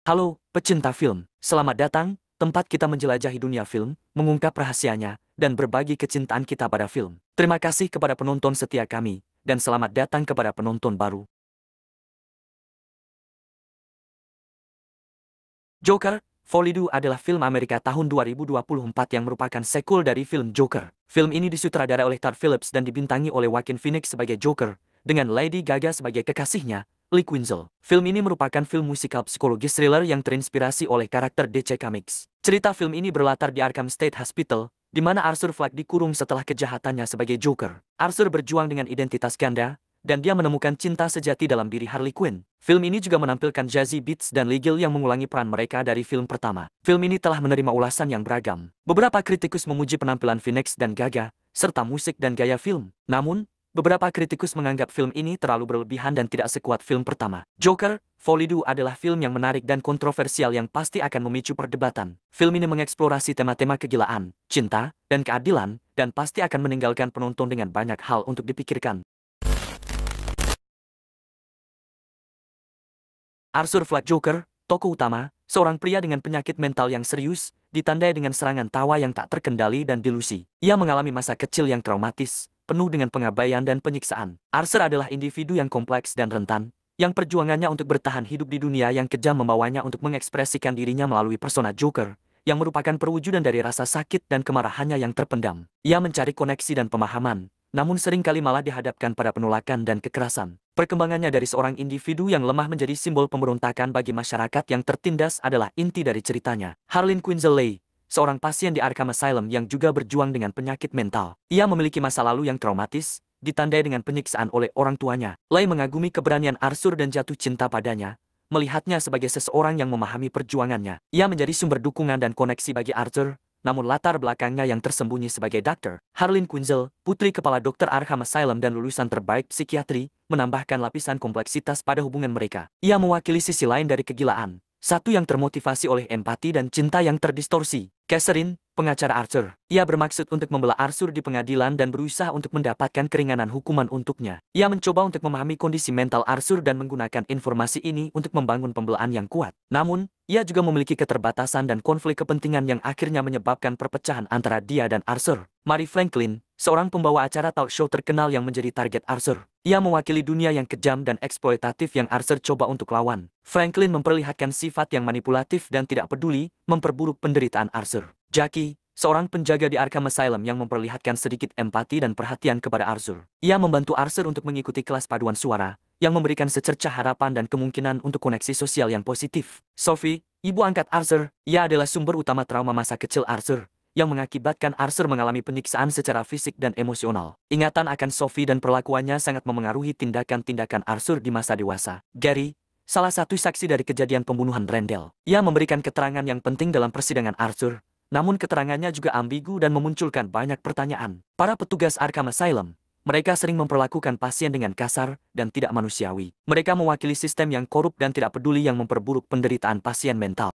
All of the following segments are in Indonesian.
Halo, pecinta film. Selamat datang, tempat kita menjelajahi dunia film, mengungkap rahasianya, dan berbagi kecintaan kita pada film. Terima kasih kepada penonton setia kami, dan selamat datang kepada penonton baru. Joker, Volidu adalah film Amerika tahun 2024 yang merupakan sequel dari film Joker. Film ini disutradarai oleh Todd Phillips dan dibintangi oleh Joaquin Phoenix sebagai Joker, dengan Lady Gaga sebagai kekasihnya, Lee Quinzel. Film ini merupakan film musikal psikologis thriller yang terinspirasi oleh karakter DC Comics. Cerita film ini berlatar di Arkham State Hospital, di mana Arthur Fleck dikurung setelah kejahatannya sebagai Joker. Arthur berjuang dengan identitas ganda, dan dia menemukan cinta sejati dalam diri Harley Quinn. Film ini juga menampilkan Zazie Beetz dan Lee Gill yang mengulangi peran mereka dari film pertama. Film ini telah menerima ulasan yang beragam. Beberapa kritikus memuji penampilan Phoenix dan Gaga, serta musik dan gaya film. Namun, beberapa kritikus menganggap film ini terlalu berlebihan dan tidak sekuat film pertama. Joker, Volidu adalah film yang menarik dan kontroversial yang pasti akan memicu perdebatan. Film ini mengeksplorasi tema-tema kegilaan, cinta, dan keadilan, dan pasti akan meninggalkan penonton dengan banyak hal untuk dipikirkan. Arthur Fleck Joker, tokoh utama, seorang pria dengan penyakit mental yang serius, ditandai dengan serangan tawa yang tak terkendali dan delusi. Ia mengalami masa kecil yang traumatis, penuh dengan pengabaian dan penyiksaan. Arthur adalah individu yang kompleks dan rentan, yang perjuangannya untuk bertahan hidup di dunia yang kejam membawanya untuk mengekspresikan dirinya melalui persona Joker, yang merupakan perwujudan dari rasa sakit dan kemarahannya yang terpendam. Ia mencari koneksi dan pemahaman, namun seringkali malah dihadapkan pada penolakan dan kekerasan. Perkembangannya dari seorang individu yang lemah menjadi simbol pemberontakan bagi masyarakat yang tertindas adalah inti dari ceritanya. Harley Quinzel, seorang pasien di Arkham Asylum yang juga berjuang dengan penyakit mental. Ia memiliki masa lalu yang traumatis, ditandai dengan penyiksaan oleh orang tuanya. Lei mengagumi keberanian Arthur dan jatuh cinta padanya, melihatnya sebagai seseorang yang memahami perjuangannya. Ia menjadi sumber dukungan dan koneksi bagi Arthur, namun latar belakangnya yang tersembunyi sebagai Dr. Harley Quinzel, putri kepala dokter Arkham Asylum dan lulusan terbaik psikiatri, menambahkan lapisan kompleksitas pada hubungan mereka. Ia mewakili sisi lain dari kegilaan, satu yang termotivasi oleh empati dan cinta yang terdistorsi. Catherine, pengacara Arthur. Ia bermaksud untuk membela Arthur di pengadilan dan berusaha untuk mendapatkan keringanan hukuman untuknya. Ia mencoba untuk memahami kondisi mental Arthur dan menggunakan informasi ini untuk membangun pembelaan yang kuat. Namun, ia juga memiliki keterbatasan dan konflik kepentingan yang akhirnya menyebabkan perpecahan antara dia dan Arthur. Mary Franklin, seorang pembawa acara talk show terkenal yang menjadi target Arthur. Ia mewakili dunia yang kejam dan eksploitatif yang Arthur coba untuk lawan. Franklin memperlihatkan sifat yang manipulatif dan tidak peduli, memperburuk penderitaan Arthur. Jackie, seorang penjaga di Arkham Asylum yang memperlihatkan sedikit empati dan perhatian kepada Arthur. Ia membantu Arthur untuk mengikuti kelas paduan suara, yang memberikan secercah harapan dan kemungkinan untuk koneksi sosial yang positif. Sophie, ibu angkat Arthur, ia adalah sumber utama trauma masa kecil Arthur, yang mengakibatkan Arthur mengalami penyiksaan secara fisik dan emosional. Ingatan akan Sophie dan perlakuannya sangat memengaruhi tindakan-tindakan Arthur di masa dewasa. Gary, salah satu saksi dari kejadian pembunuhan Randall. Ia memberikan keterangan yang penting dalam persidangan Arthur, namun keterangannya juga ambigu dan memunculkan banyak pertanyaan. Para petugas Arkham Asylum, mereka sering memperlakukan pasien dengan kasar dan tidak manusiawi. Mereka mewakili sistem yang korup dan tidak peduli yang memperburuk penderitaan pasien mental.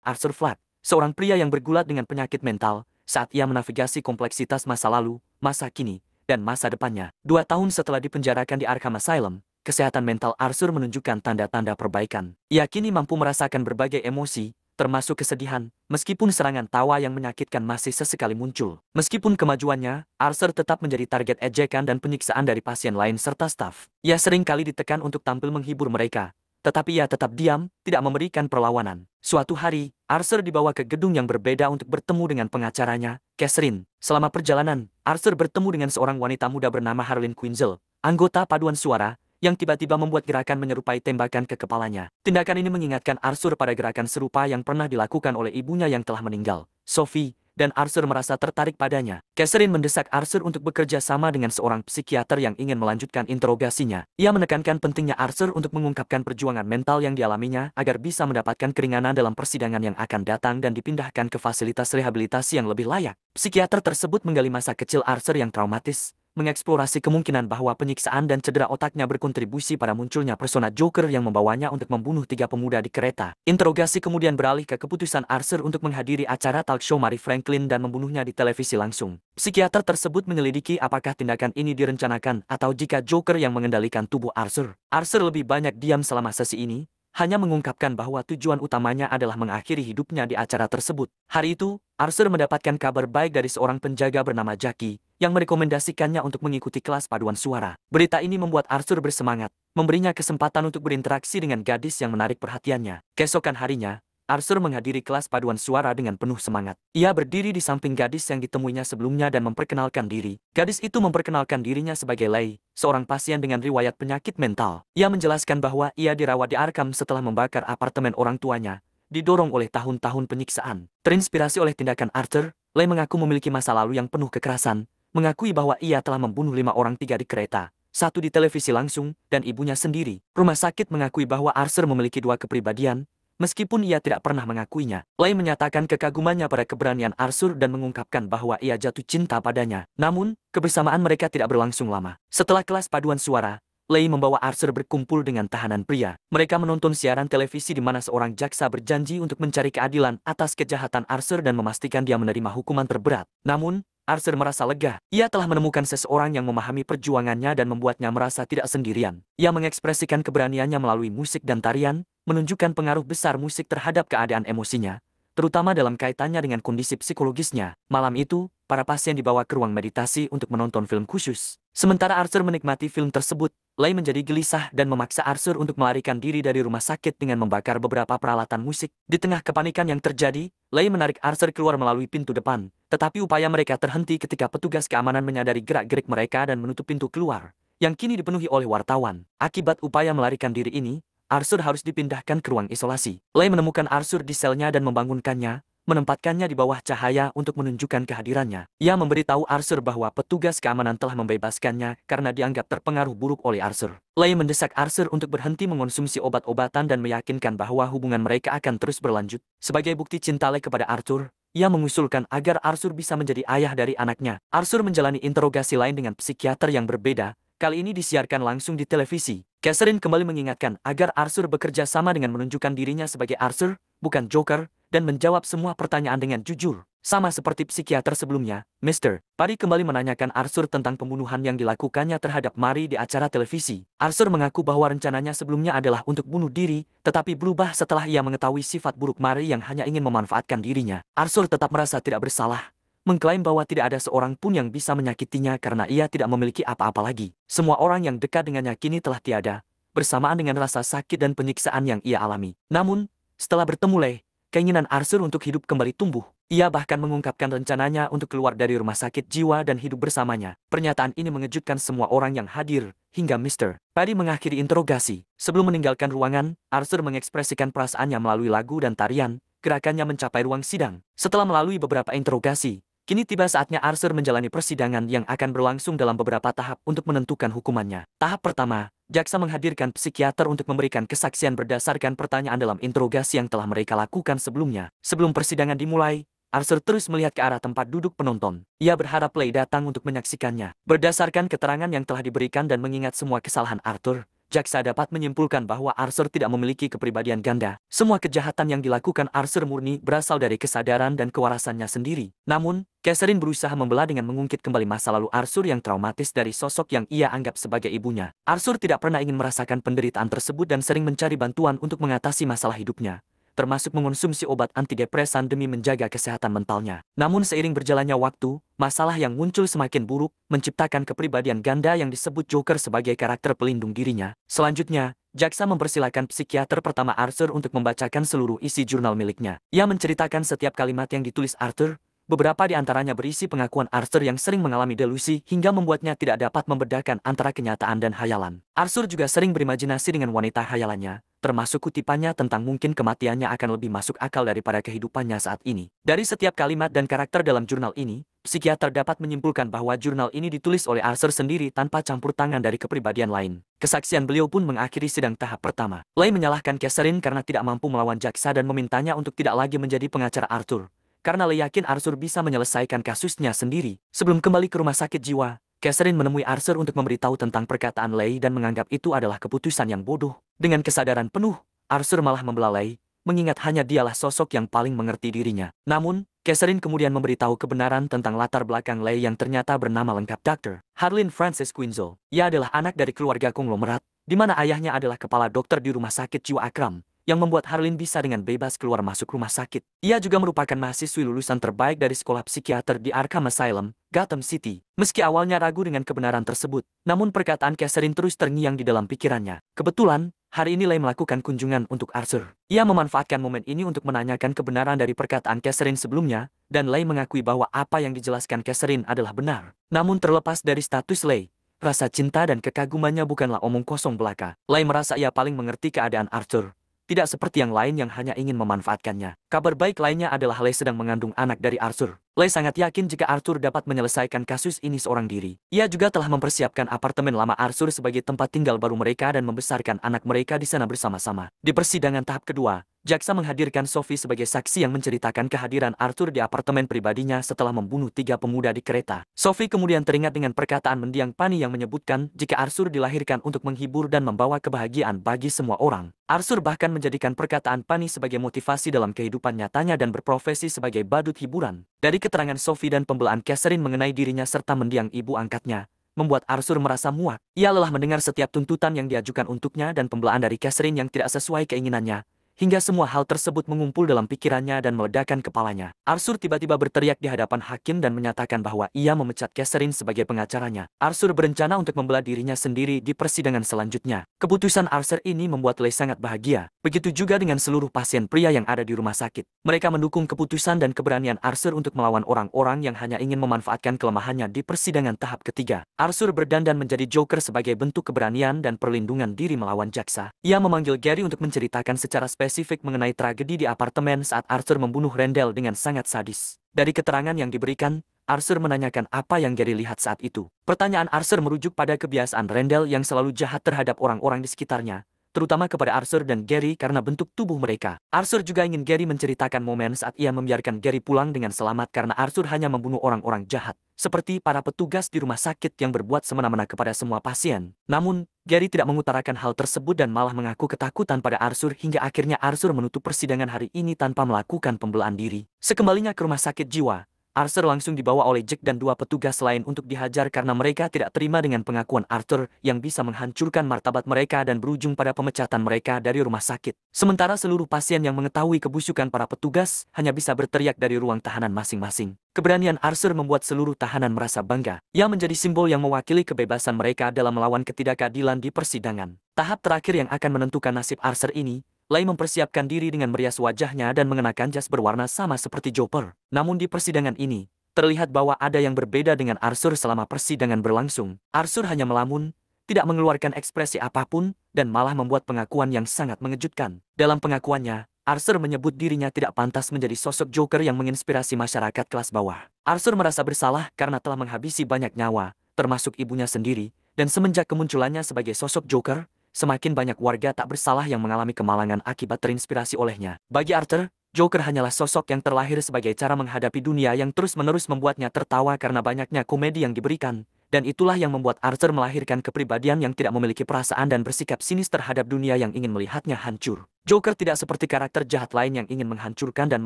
Arthur Fleck, seorang pria yang bergulat dengan penyakit mental, saat ia menavigasi kompleksitas masa lalu, masa kini, dan masa depannya. 2 tahun setelah dipenjarakan di Arkham Asylum, kesehatan mental Arthur menunjukkan tanda-tanda perbaikan. Ia kini mampu merasakan berbagai emosi, termasuk kesedihan, meskipun serangan tawa yang menyakitkan masih sesekali muncul. Meskipun kemajuannya, Arthur tetap menjadi target ejekan dan penyiksaan dari pasien lain serta staf. Ia sering kali ditekan untuk tampil menghibur mereka, tetapi ia tetap diam, tidak memberikan perlawanan. Suatu hari, Arthur dibawa ke gedung yang berbeda untuk bertemu dengan pengacaranya, Catherine. Selama perjalanan, Arthur bertemu dengan seorang wanita muda bernama Harley Quinzel, anggota paduan suara, yang tiba-tiba membuat gerakan menyerupai tembakan ke kepalanya. Tindakan ini mengingatkan Arthur pada gerakan serupa yang pernah dilakukan oleh ibunya yang telah meninggal, Sophie, dan Arthur merasa tertarik padanya. Catherine mendesak Arthur untuk bekerja sama dengan seorang psikiater yang ingin melanjutkan interogasinya. Ia menekankan pentingnya Arthur untuk mengungkapkan perjuangan mental yang dialaminya agar bisa mendapatkan keringanan dalam persidangan yang akan datang dan dipindahkan ke fasilitas rehabilitasi yang lebih layak. Psikiater tersebut menggali masa kecil Arthur yang traumatis, mengeksplorasi kemungkinan bahwa penyiksaan dan cedera otaknya berkontribusi pada munculnya persona Joker yang membawanya untuk membunuh 3 pemuda di kereta. Interogasi kemudian beralih ke keputusan Arthur untuk menghadiri acara talk show Mary Franklin dan membunuhnya di televisi langsung. Psikiater tersebut menyelidiki apakah tindakan ini direncanakan atau jika Joker yang mengendalikan tubuh Arthur. Arthur lebih banyak diam selama sesi ini, hanya mengungkapkan bahwa tujuan utamanya adalah mengakhiri hidupnya di acara tersebut. Hari itu, Arthur mendapatkan kabar baik dari seorang penjaga bernama Jackie, yang merekomendasikannya untuk mengikuti kelas paduan suara. Berita ini membuat Arthur bersemangat, memberinya kesempatan untuk berinteraksi dengan gadis yang menarik perhatiannya. Keesokan harinya, Arthur menghadiri kelas paduan suara dengan penuh semangat. Ia berdiri di samping gadis yang ditemuinya sebelumnya dan memperkenalkan diri. Gadis itu memperkenalkan dirinya sebagai Lei, seorang pasien dengan riwayat penyakit mental. Ia menjelaskan bahwa ia dirawat di Arkham setelah membakar apartemen orang tuanya, didorong oleh tahun-tahun penyiksaan. Terinspirasi oleh tindakan Arthur, Lei mengaku memiliki masa lalu yang penuh kekerasan, mengakui bahwa ia telah membunuh 5 orang, 3 di kereta, 1 di televisi langsung, dan ibunya sendiri. Rumah sakit mengakui bahwa Arthur memiliki 2 kepribadian, meskipun ia tidak pernah mengakuinya. Lei menyatakan kekagumannya pada keberanian Arthur dan mengungkapkan bahwa ia jatuh cinta padanya. Namun, kebersamaan mereka tidak berlangsung lama. Setelah kelas paduan suara, Lei membawa Arthur berkumpul dengan tahanan pria. Mereka menonton siaran televisi di mana seorang jaksa berjanji untuk mencari keadilan atas kejahatan Arthur dan memastikan dia menerima hukuman terberat. Namun, Arthur merasa lega. Ia telah menemukan seseorang yang memahami perjuangannya dan membuatnya merasa tidak sendirian. Ia mengekspresikan keberaniannya melalui musik dan tarian, menunjukkan pengaruh besar musik terhadap keadaan emosinya, terutama dalam kaitannya dengan kondisi psikologisnya. Malam itu, para pasien dibawa ke ruang meditasi untuk menonton film khusus. Sementara Arthur menikmati film tersebut, Lei menjadi gelisah dan memaksa Arthur untuk melarikan diri dari rumah sakit dengan membakar beberapa peralatan musik. Di tengah kepanikan yang terjadi, Lei menarik Arthur keluar melalui pintu depan, tetapi upaya mereka terhenti ketika petugas keamanan menyadari gerak-gerik mereka dan menutup pintu keluar, yang kini dipenuhi oleh wartawan. Akibat upaya melarikan diri ini, Arthur harus dipindahkan ke ruang isolasi. Lei menemukan Arthur di selnya dan membangunkannya, menempatkannya di bawah cahaya untuk menunjukkan kehadirannya. Ia memberitahu Arthur bahwa petugas keamanan telah membebaskannya karena dianggap terpengaruh buruk oleh Arthur. Lei mendesak Arthur untuk berhenti mengonsumsi obat-obatan dan meyakinkan bahwa hubungan mereka akan terus berlanjut. Sebagai bukti cinta Lei kepada Arthur, ia mengusulkan agar Arthur bisa menjadi ayah dari anaknya. Arthur menjalani interogasi lain dengan psikiater yang berbeda, kali ini disiarkan langsung di televisi. Catherine kembali mengingatkan agar Arthur bekerja sama dengan menunjukkan dirinya sebagai Arthur, bukan Joker, dan menjawab semua pertanyaan dengan jujur. Sama seperti psikiater sebelumnya, Mr. Pari kembali menanyakan Arthur tentang pembunuhan yang dilakukannya terhadap Mary di acara televisi. Arthur mengaku bahwa rencananya sebelumnya adalah untuk bunuh diri, tetapi berubah setelah ia mengetahui sifat buruk Mary yang hanya ingin memanfaatkan dirinya. Arthur tetap merasa tidak bersalah, mengklaim bahwa tidak ada seorang pun yang bisa menyakitinya karena ia tidak memiliki apa-apa lagi. Semua orang yang dekat dengannya kini telah tiada, bersamaan dengan rasa sakit dan penyiksaan yang ia alami. Namun, setelah bertemu Lei, keinginan Arthur untuk hidup kembali tumbuh. Ia bahkan mengungkapkan rencananya untuk keluar dari rumah sakit jiwa dan hidup bersamanya. Pernyataan ini mengejutkan semua orang yang hadir, hingga Mr. Paddy mengakhiri interogasi. Sebelum meninggalkan ruangan, Arthur mengekspresikan perasaannya melalui lagu dan tarian. Gerakannya mencapai ruang sidang. Setelah melalui beberapa interogasi, kini tiba saatnya Arthur menjalani persidangan yang akan berlangsung dalam beberapa tahap untuk menentukan hukumannya. Tahap pertama, jaksa menghadirkan psikiater untuk memberikan kesaksian berdasarkan pertanyaan dalam interogasi yang telah mereka lakukan sebelumnya. Sebelum persidangan dimulai, Arthur terus melihat ke arah tempat duduk penonton. Ia berharap Lei datang untuk menyaksikannya. Berdasarkan keterangan yang telah diberikan dan mengingat semua kesalahan Arthur, jaksa dapat menyimpulkan bahwa Arthur tidak memiliki kepribadian ganda. Semua kejahatan yang dilakukan Arthur murni berasal dari kesadaran dan kewarasannya sendiri. Namun, Catherine berusaha membelah dengan mengungkit kembali masa lalu Arthur yang traumatis dari sosok yang ia anggap sebagai ibunya. Arthur tidak pernah ingin merasakan penderitaan tersebut dan sering mencari bantuan untuk mengatasi masalah hidupnya, termasuk mengonsumsi obat antidepresan demi menjaga kesehatan mentalnya. Namun seiring berjalannya waktu, masalah yang muncul semakin buruk, menciptakan kepribadian ganda yang disebut Joker sebagai karakter pelindung dirinya. Selanjutnya, jaksa mempersilahkan psikiater pertama Arthur untuk membacakan seluruh isi jurnal miliknya. Ia menceritakan setiap kalimat yang ditulis Arthur. Beberapa di antaranya berisi pengakuan Arthur yang sering mengalami delusi hingga membuatnya tidak dapat membedakan antara kenyataan dan hayalan. Arthur juga sering berimajinasi dengan wanita hayalannya, termasuk kutipannya tentang mungkin kematiannya akan lebih masuk akal daripada kehidupannya saat ini. Dari setiap kalimat dan karakter dalam jurnal ini, psikiater dapat menyimpulkan bahwa jurnal ini ditulis oleh Arthur sendiri tanpa campur tangan dari kepribadian lain. Kesaksian beliau pun mengakhiri sidang tahap pertama. Lei menyalahkan Catherine karena tidak mampu melawan jaksa dan memintanya untuk tidak lagi menjadi pengacara Arthur, karena Lei yakin Arthur bisa menyelesaikan kasusnya sendiri. Sebelum kembali ke rumah sakit jiwa, Catherine menemui Arthur untuk memberitahu tentang perkataan Lei dan menganggap itu adalah keputusan yang bodoh. Dengan kesadaran penuh, Arthur malah membela Lei, mengingat hanya dialah sosok yang paling mengerti dirinya. Namun, Catherine kemudian memberitahu kebenaran tentang latar belakang Lei yang ternyata bernama lengkap Dr. Harlin Frances Quinzel. Ia adalah anak dari keluarga konglomerat, di mana ayahnya adalah kepala dokter di rumah sakit jiwa Akram, yang membuat Harlin bisa dengan bebas keluar masuk rumah sakit. Ia juga merupakan mahasiswi lulusan terbaik dari sekolah psikiater di Arkham Asylum, Gotham City. Meski awalnya ragu dengan kebenaran tersebut, namun perkataan Catherine terus terngiang di dalam pikirannya. Kebetulan, hari ini Lei melakukan kunjungan untuk Arthur. Ia memanfaatkan momen ini untuk menanyakan kebenaran dari perkataan Catherine sebelumnya, dan Lei mengakui bahwa apa yang dijelaskan Catherine adalah benar. Namun terlepas dari status Lei, rasa cinta dan kekagumannya bukanlah omong kosong belaka. Lei merasa ia paling mengerti keadaan Arthur, tidak seperti yang lain yang hanya ingin memanfaatkannya. Kabar baik lainnya adalah Lei sedang mengandung anak dari Arthur. Lei sangat yakin jika Arthur dapat menyelesaikan kasus ini seorang diri. Ia juga telah mempersiapkan apartemen lama Arthur sebagai tempat tinggal baru mereka dan membesarkan anak mereka di sana bersama-sama. Di persidangan tahap kedua, jaksa menghadirkan Sophie sebagai saksi yang menceritakan kehadiran Arthur di apartemen pribadinya setelah membunuh 3 pemuda di kereta. Sophie kemudian teringat dengan perkataan mendiang Pani yang menyebutkan jika Arthur dilahirkan untuk menghibur dan membawa kebahagiaan bagi semua orang. Arthur bahkan menjadikan perkataan Pani sebagai motivasi dalam kehidupan nyatanya dan berprofesi sebagai badut hiburan. Dari keterangan Sophie dan pembelaan Catherine mengenai dirinya serta mendiang ibu angkatnya, membuat Arthur merasa muak. Ia lelah mendengar setiap tuntutan yang diajukan untuknya dan pembelaan dari Catherine yang tidak sesuai keinginannya, hingga semua hal tersebut mengumpul dalam pikirannya dan meledakkan kepalanya. Arthur tiba-tiba berteriak di hadapan hakim dan menyatakan bahwa ia memecat Catherine sebagai pengacaranya. Arthur berencana untuk membela dirinya sendiri di persidangan selanjutnya. Keputusan Arthur ini membuat Lei sangat bahagia. Begitu juga dengan seluruh pasien pria yang ada di rumah sakit. Mereka mendukung keputusan dan keberanian Arthur untuk melawan orang-orang yang hanya ingin memanfaatkan kelemahannya di persidangan tahap ketiga. Arthur berdandan menjadi Joker sebagai bentuk keberanian dan perlindungan diri melawan jaksa. Ia memanggil Gary untuk menceritakan secara spesifik mengenai tragedi di apartemen saat Arthur membunuh Randall dengan sangat sadis. Dari keterangan yang diberikan, Arthur menanyakan apa yang Gary lihat saat itu. Pertanyaan Arthur merujuk pada kebiasaan Randall yang selalu jahat terhadap orang-orang di sekitarnya, terutama kepada Arthur dan Gary karena bentuk tubuh mereka. Arthur juga ingin Gary menceritakan momen saat ia membiarkan Gary pulang dengan selamat karena Arthur hanya membunuh orang-orang jahat, seperti para petugas di rumah sakit yang berbuat semena-mena kepada semua pasien. Namun, Gary tidak mengutarakan hal tersebut dan malah mengaku ketakutan pada Arthur hingga akhirnya Arthur menutup persidangan hari ini tanpa melakukan pembelaan diri. Sekembalinya ke rumah sakit jiwa, Arthur langsung dibawa oleh Jack dan 2 petugas lain untuk dihajar karena mereka tidak terima dengan pengakuan Arthur yang bisa menghancurkan martabat mereka dan berujung pada pemecatan mereka dari rumah sakit. Sementara seluruh pasien yang mengetahui kebusukan para petugas hanya bisa berteriak dari ruang tahanan masing-masing. Keberanian Arthur membuat seluruh tahanan merasa bangga. Ia menjadi simbol yang mewakili kebebasan mereka dalam melawan ketidakadilan di persidangan. Tahap terakhir yang akan menentukan nasib Arthur ini, Lei mempersiapkan diri dengan merias wajahnya dan mengenakan jas berwarna sama seperti Joker. Namun di persidangan ini, terlihat bahwa ada yang berbeda dengan Arthur selama persidangan berlangsung. Arthur hanya melamun, tidak mengeluarkan ekspresi apapun, dan malah membuat pengakuan yang sangat mengejutkan. Dalam pengakuannya, Arthur menyebut dirinya tidak pantas menjadi sosok Joker yang menginspirasi masyarakat kelas bawah. Arthur merasa bersalah karena telah menghabisi banyak nyawa, termasuk ibunya sendiri, dan semenjak kemunculannya sebagai sosok Joker, semakin banyak warga tak bersalah yang mengalami kemalangan akibat terinspirasi olehnya. Bagi Arthur, Joker hanyalah sosok yang terlahir sebagai cara menghadapi dunia yang terus-menerus membuatnya tertawa karena banyaknya komedi yang diberikan. Dan itulah yang membuat Arthur melahirkan kepribadian yang tidak memiliki perasaan dan bersikap sinis terhadap dunia yang ingin melihatnya hancur. Joker tidak seperti karakter jahat lain yang ingin menghancurkan dan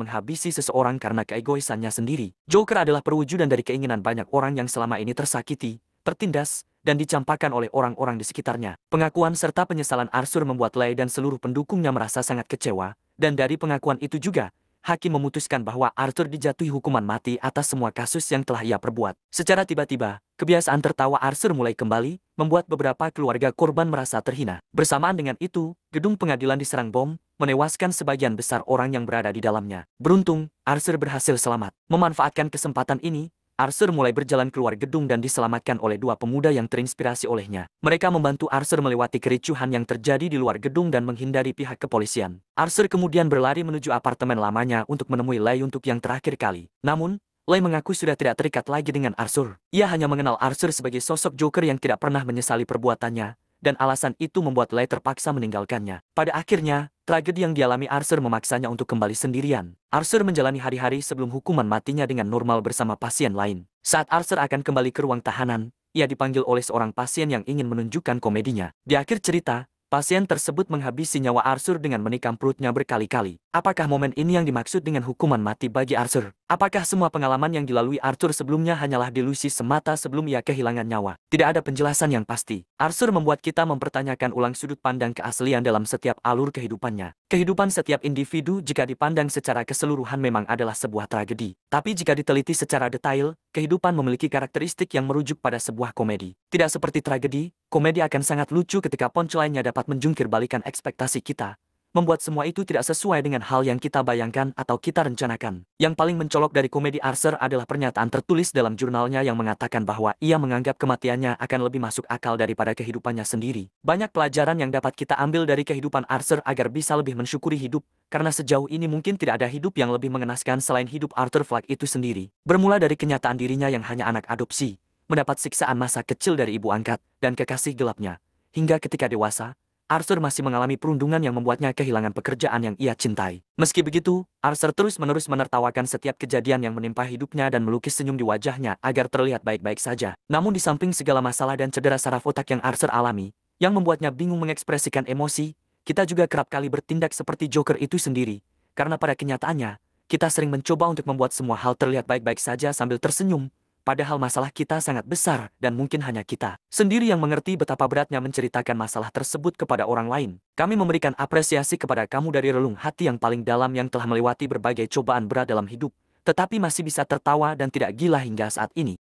menghabisi seseorang karena keegoisannya sendiri. Joker adalah perwujudan dari keinginan banyak orang yang selama ini tersakiti, tertindas, dan dicampakkan oleh orang-orang di sekitarnya. Pengakuan serta penyesalan Arthur membuat Lei dan seluruh pendukungnya merasa sangat kecewa, dan dari pengakuan itu juga, hakim memutuskan bahwa Arthur dijatuhi hukuman mati atas semua kasus yang telah ia perbuat. Secara tiba-tiba, kebiasaan tertawa Arthur mulai kembali, membuat beberapa keluarga korban merasa terhina. Bersamaan dengan itu, gedung pengadilan diserang bom, menewaskan sebagian besar orang yang berada di dalamnya. Beruntung, Arthur berhasil selamat. Memanfaatkan kesempatan ini, Arthur mulai berjalan keluar gedung dan diselamatkan oleh 2 pemuda yang terinspirasi olehnya. Mereka membantu Arthur melewati kericuhan yang terjadi di luar gedung dan menghindari pihak kepolisian. Arthur kemudian berlari menuju apartemen lamanya untuk menemui Lei untuk yang terakhir kali. Namun, Lei mengaku sudah tidak terikat lagi dengan Arthur. Ia hanya mengenal Arthur sebagai sosok Joker yang tidak pernah menyesali perbuatannya, dan alasan itu membuat Lei terpaksa meninggalkannya. Pada akhirnya, tragedi yang dialami Arthur memaksanya untuk kembali sendirian. Arthur menjalani hari-hari sebelum hukuman matinya dengan normal bersama pasien lain. Saat Arthur akan kembali ke ruang tahanan, ia dipanggil oleh seorang pasien yang ingin menunjukkan komedinya. Di akhir cerita, pasien tersebut menghabisi nyawa Arthur dengan menikam perutnya berkali-kali. Apakah momen ini yang dimaksud dengan hukuman mati bagi Arthur? Apakah semua pengalaman yang dilalui Arthur sebelumnya hanyalah delusi semata sebelum ia kehilangan nyawa? Tidak ada penjelasan yang pasti. Arthur membuat kita mempertanyakan ulang sudut pandang keaslian dalam setiap alur kehidupannya. Kehidupan setiap individu jika dipandang secara keseluruhan memang adalah sebuah tragedi. Tapi jika diteliti secara detail, kehidupan memiliki karakteristik yang merujuk pada sebuah komedi. Tidak seperti tragedi, komedi akan sangat lucu ketika punchline-nya dapat menjungkir balikan ekspektasi kita, membuat semua itu tidak sesuai dengan hal yang kita bayangkan atau kita rencanakan. Yang paling mencolok dari komedi Arthur adalah pernyataan tertulis dalam jurnalnya yang mengatakan bahwa ia menganggap kematiannya akan lebih masuk akal daripada kehidupannya sendiri. Banyak pelajaran yang dapat kita ambil dari kehidupan Arthur agar bisa lebih mensyukuri hidup, karena sejauh ini mungkin tidak ada hidup yang lebih mengenaskan selain hidup Arthur Fleck itu sendiri. Bermula dari kenyataan dirinya yang hanya anak adopsi, mendapat siksaan masa kecil dari ibu angkat, dan kekasih gelapnya. Hingga ketika dewasa, Arthur masih mengalami perundungan yang membuatnya kehilangan pekerjaan yang ia cintai. Meski begitu, Arthur terus-menerus menertawakan setiap kejadian yang menimpa hidupnya dan melukis senyum di wajahnya agar terlihat baik-baik saja. Namun di samping segala masalah dan cedera saraf otak yang Arthur alami, yang membuatnya bingung mengekspresikan emosi, kita juga kerap kali bertindak seperti Joker itu sendiri. Karena pada kenyataannya, kita sering mencoba untuk membuat semua hal terlihat baik-baik saja sambil tersenyum, padahal masalah kita sangat besar dan mungkin hanya kita sendiri yang mengerti betapa beratnya menceritakan masalah tersebut kepada orang lain. Kami memberikan apresiasi kepada kamu dari relung hati yang paling dalam yang telah melewati berbagai cobaan berat dalam hidup, tetapi masih bisa tertawa dan tidak gila hingga saat ini.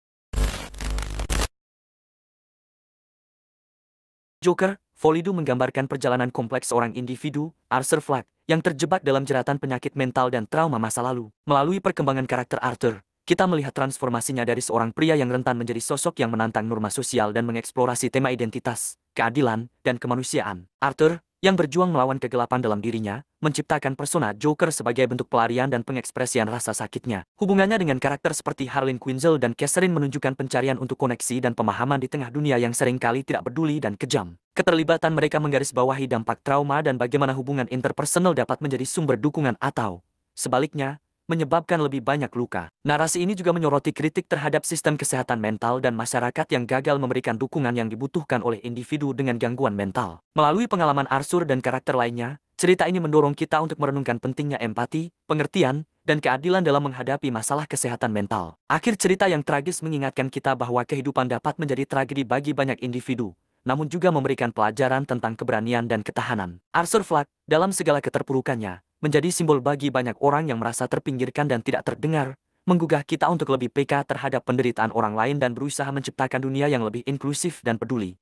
Joker, Volido menggambarkan perjalanan kompleks seorang individu, Arthur Fleck, yang terjebak dalam jeratan penyakit mental dan trauma masa lalu. Melalui perkembangan karakter Arthur, kita melihat transformasinya dari seorang pria yang rentan menjadi sosok yang menantang norma sosial dan mengeksplorasi tema identitas, keadilan, dan kemanusiaan. Arthur, yang berjuang melawan kegelapan dalam dirinya, menciptakan persona Joker sebagai bentuk pelarian dan pengekspresian rasa sakitnya. Hubungannya dengan karakter seperti Harley Quinn dan Catherine menunjukkan pencarian untuk koneksi dan pemahaman di tengah dunia yang seringkali tidak peduli dan kejam. Keterlibatan mereka menggarisbawahi dampak trauma dan bagaimana hubungan interpersonal dapat menjadi sumber dukungan atau, sebaliknya, menyebabkan lebih banyak luka. Narasi ini juga menyoroti kritik terhadap sistem kesehatan mental dan masyarakat yang gagal memberikan dukungan yang dibutuhkan oleh individu dengan gangguan mental. Melalui pengalaman Arthur dan karakter lainnya, cerita ini mendorong kita untuk merenungkan pentingnya empati, pengertian, dan keadilan dalam menghadapi masalah kesehatan mental. Akhir cerita yang tragis mengingatkan kita bahwa kehidupan dapat menjadi tragedi bagi banyak individu, namun juga memberikan pelajaran tentang keberanian dan ketahanan. Arthur Fleck, dalam segala keterpurukannya, menjadi simbol bagi banyak orang yang merasa terpinggirkan dan tidak terdengar, menggugah kita untuk lebih peka terhadap penderitaan orang lain dan berusaha menciptakan dunia yang lebih inklusif dan peduli.